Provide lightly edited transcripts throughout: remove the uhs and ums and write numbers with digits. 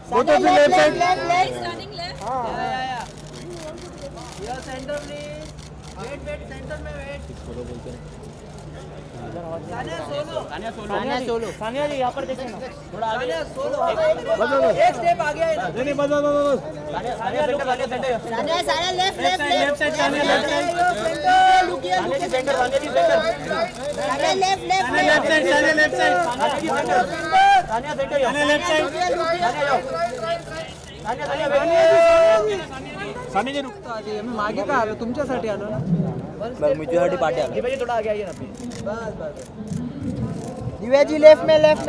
Both of you left side. Starting left. Yeah. Here center please. Wait, center में wait. Sania solo. Sania जी यहाँ पर देखिए ना. थोड़ा आगे. सोलो. एक स्टेप आगे है ना. नहीं बस. Sania centre. Sania left left side Sania left side. Sania ji centre. Sania left left side Sania left side. Sania centre. Sania left side. Sania ji रुकता आधी. मी मागे का आलो तुमच्यासाठी आलो ना. बस मी तुझ्यासाठी पाठी आलो. दिव्या जी थोड़ा आगे आइए ना प्लीज. बस. दिव्या जी लेफ्ट में बस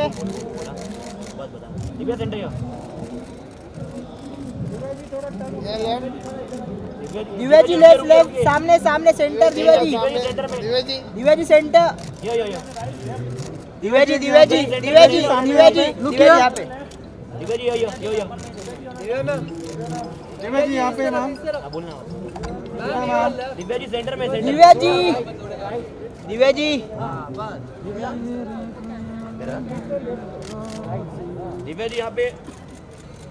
बता. दिव्या सेंटर यो. दिव्या जी लेफ्ट सामने सेंटर दिव्या जी सेंटर में. दिव्या जी सेंटर यो. दिव्या जी यहाँ पे दिव्या जी यो. दिव्या जी यहाँ पे नाम. बोलना. दिव्या जी सेंटर में. दिव्या जी दिव्या जी यहाँ पे.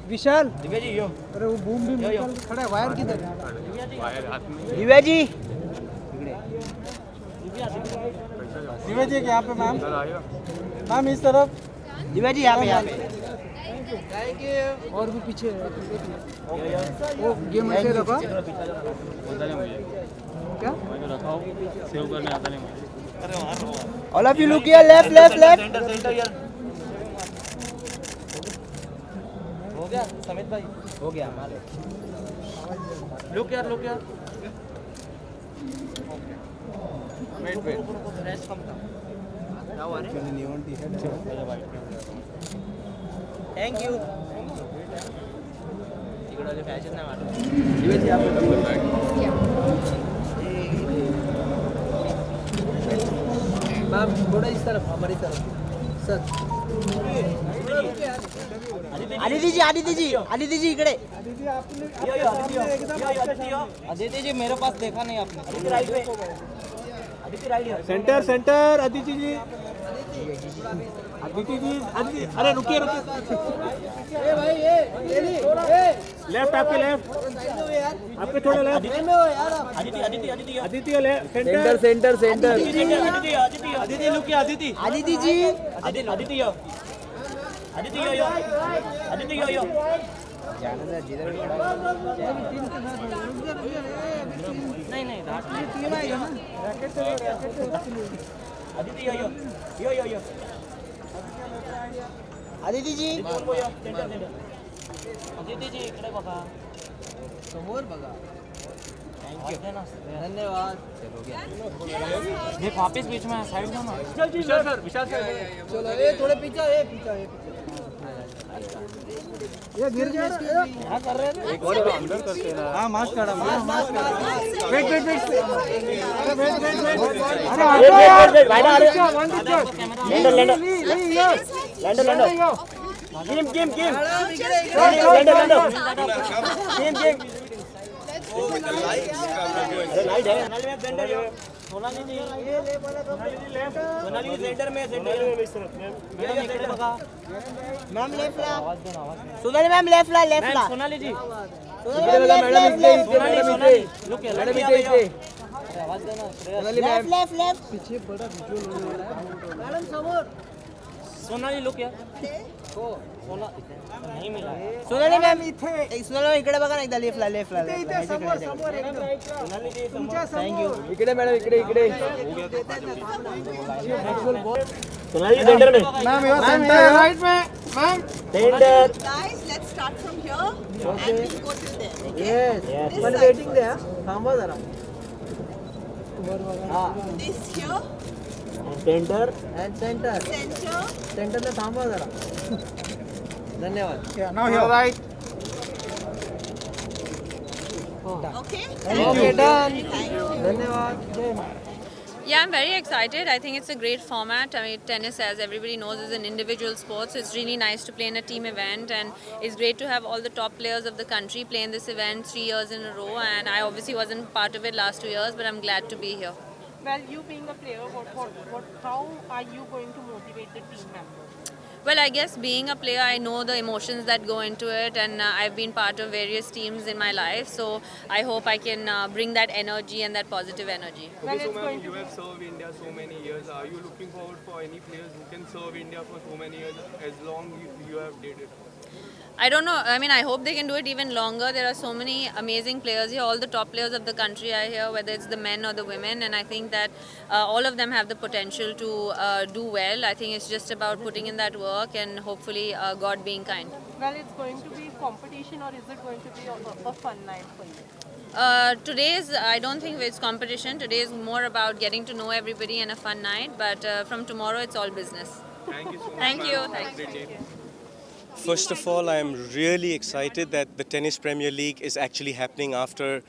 विशाल. दिव्या जी यो. अरे वो बूम भी निकल खड़ा है. वायर किधर है? दिव्या जी दिव्या जी यहाँ पे मैम. मैम इस तरफ. दिव्या जी यहाँ पे थैंक यू. और भी पीछे है. वो गेम ऐसे रखा क्या? सेव करने आता नहीं मुझे. All of you look here left centre यार. हो गया समित भाई. हो गया लुक यार. वेट. रेस्ट कम था. क्या हुआ रे? थैंक यू तिकडे फॅशन नाही वाटत. मैम थोड़ा इस तरफ हमारी तरफ सर. आदिती जी इकडे. अदिति जी मेरे पास देखा नहीं आपने. अदिति राइट. सेंटर अदिति जी. अरे रुकिए. लेफ्ट आपके लेफ्ट. आपके थोड़ा left. Aditi centre. Aditi look या अदिति. आदिती जी अदिति यो. नहीं अदिति यो. आदिती जी अदिति जी इकडे बघा. समोर बघा. धन्यवाद. देख वापस बीच में साइड में ना. विशाल सर. चलो ये थोड़े पीछे. ये गिर गया. क्या कर रहे थे? एक और अंदर करते हैं. हाँ मास्क काढ़ा. वेट. लैंडो. गेम. लाइट है. सोनाली जी सेंटर में. मैडम इकडे बघा. मैम लेफ्ट ला. सोनाली मैम लेफ्ट ला. सोनाली जी. Madam left. पीछे बड़ा विजुअल. मैडम समोर. सोनाली लुक यार. नहीं मिला. सोनाली मैम इकडे बघा ना एकदा लेफ्ट ला. Sonali ji thank you. इकडे मॅडम. इकडे सोनाली सेंटर में. मैम सेंटर राइट में. Ma'am centre. Guys, let's start from here and we'll go till there. Okay? Yes. This पण side. वेटिंग दे. थांबा जरा. This here, centre and centre. center, सेंटरला थांबा जरा. धन्यवाद. Now here right. okay? Okay done. Thank you. धन्यवाद. Yeah, I'm very excited. I think it's a great format. I mean, tennis, as everybody knows, is an individual sport, so it's really nice to play in a team event, and it's great to have all the top players of the country play in this event 3 years in a row. And I obviously wasn't part of it last 2 years, but I'm glad to be here. Well, you being a player, how are you going to motivate the team members? Well, I guess being a player, I know the emotions that go into it, and I've been part of various teams in my life. So I hope I can bring that energy and that positive energy. Okay, so ma'am, you have served India so many years. Are you looking forward for any players who can serve India for so many years as long you have did it? I don't know. I mean, I hope they can do it even longer. There are so many amazing players here. All the top players of the country are here, whether it's the men or the women. And I think that all of them have the potential to do well. I think it's just about putting in that work and hopefully God being kind. Well, it's going to be competition, or is it going to be a fun night for you? I don't think it's competition. Today is more about getting to know everybody and a fun night. But from tomorrow, it's all business. Thank you so much. Thank you. ma'am. Have a Thank great day. First of all, I am really excited that the Tennis Premier League is actually happening after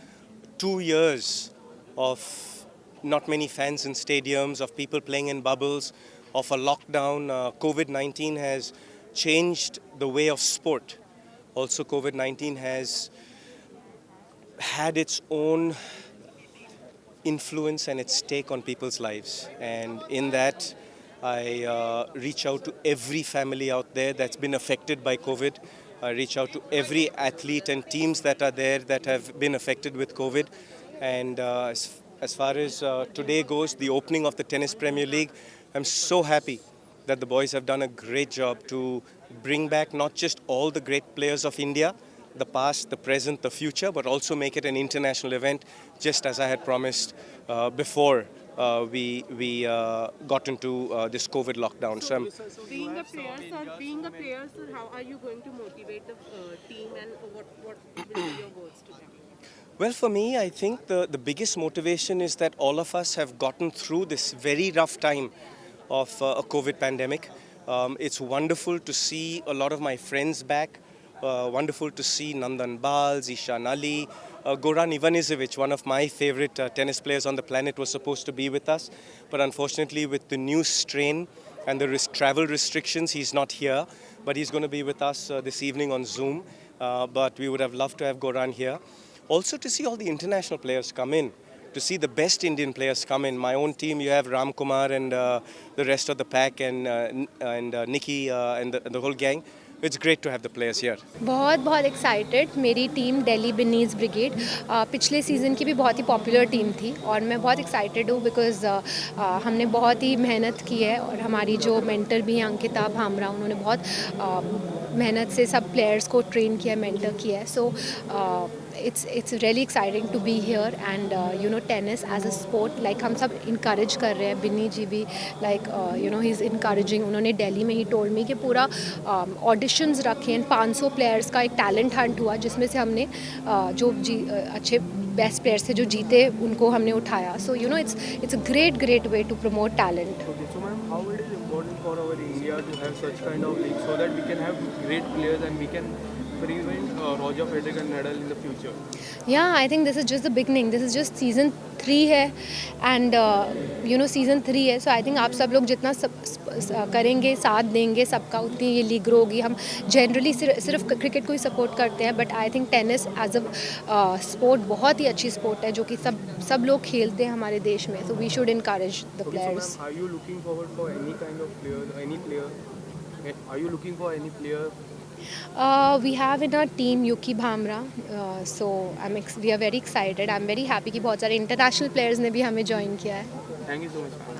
2 years of not many fans in stadiums, of people playing in bubbles, of a lockdown. COVID-19 has changed the way of sport. Also, COVID-19 has had its own influence and its take on people's lives. And in that, I reach out to every family out there that's been affected by COVID. I reach out to every athlete and teams that are there that have been affected with COVID. And as far as today goes, the opening of the Tennis Premier League, I'm so happy that the boys have done a great job to bring back not just all the great players of India, the past, the present, the future, but also make it an international event, just as I had promised before we got into this COVID lockdown. So Being a player, sir, how are you going to motivate the team, and what will be your words to them? Well, for me, I think the biggest motivation is that all of us have gotten through this very rough time of a COVID pandemic. It's wonderful to see a lot of my friends back. Wonderful to see Nandan Bal, Zishan Ali, Goran Ivanisevic, one of my favorite tennis players on the planet, was supposed to be with us. But unfortunately, with the new strain and the travel restrictions, he's not here. But he's going to be with us this evening on Zoom. But we would have loved to have Goran here. Also to see all the international players come in, to see the best Indian players come in. My own team, you have Ram Kumar and the rest of the pack and Nikki and the whole gang. It's great to have the players here. बहुत excited. मेरी team Delhi बिनीज brigade पिछले season की भी बहुत ही popular team थी और मैं बहुत एक्साइटेड हूँ बिकॉज़ हमने बहुत ही मेहनत की है और हमारी जो मेंटर भी हैं अंकिता भामरा, उन्होंने बहुत मेहनत से सब प्लेयर्स को ट्रेन किया, मेंटर किया है. सो it's really exciting to be here and you know tennis as a sport like हम सब encourage कर रहे हैं. बिन्नी जी भी like you know he's encouraging. उन्होंने दिल्ली में ही told me कि पूरा auditions रखे हैं. 500 players का एक talent hunt हुआ जिसमें से हमने जो अच्छे best players थे जो जीते उनको हमने उठाया. So you know it's a great way to promote talent. Okay, so ma'am, how it is important for our India to have such kind of league so that we can have great players and we can prevent Roger Federer and Nadal in the future? Yeah, I think this is just the beginning. This is just season 3 है and you know season 3 है. So I think आप सब लोग जितना करेंगे, साथ देंगे सबका, उतनी ये लीग ग्रो होगी. हम जनरली सिर्फ क्रिकेट को ही सपोर्ट करते हैं but I think tennis as a sport बहुत ही अच्छी स्पोर्ट है जो कि सब लोग खेलते हैं हमारे देश में. So we should encourage the players. So ma'am, are you looking forward for any kind of player, any player? Are you looking for any player? We have in our team Yuki Bhamra, so we are very excited. I'm very happy कि बहुत सारे international players ने भी हमें join किया है. Thank you so much.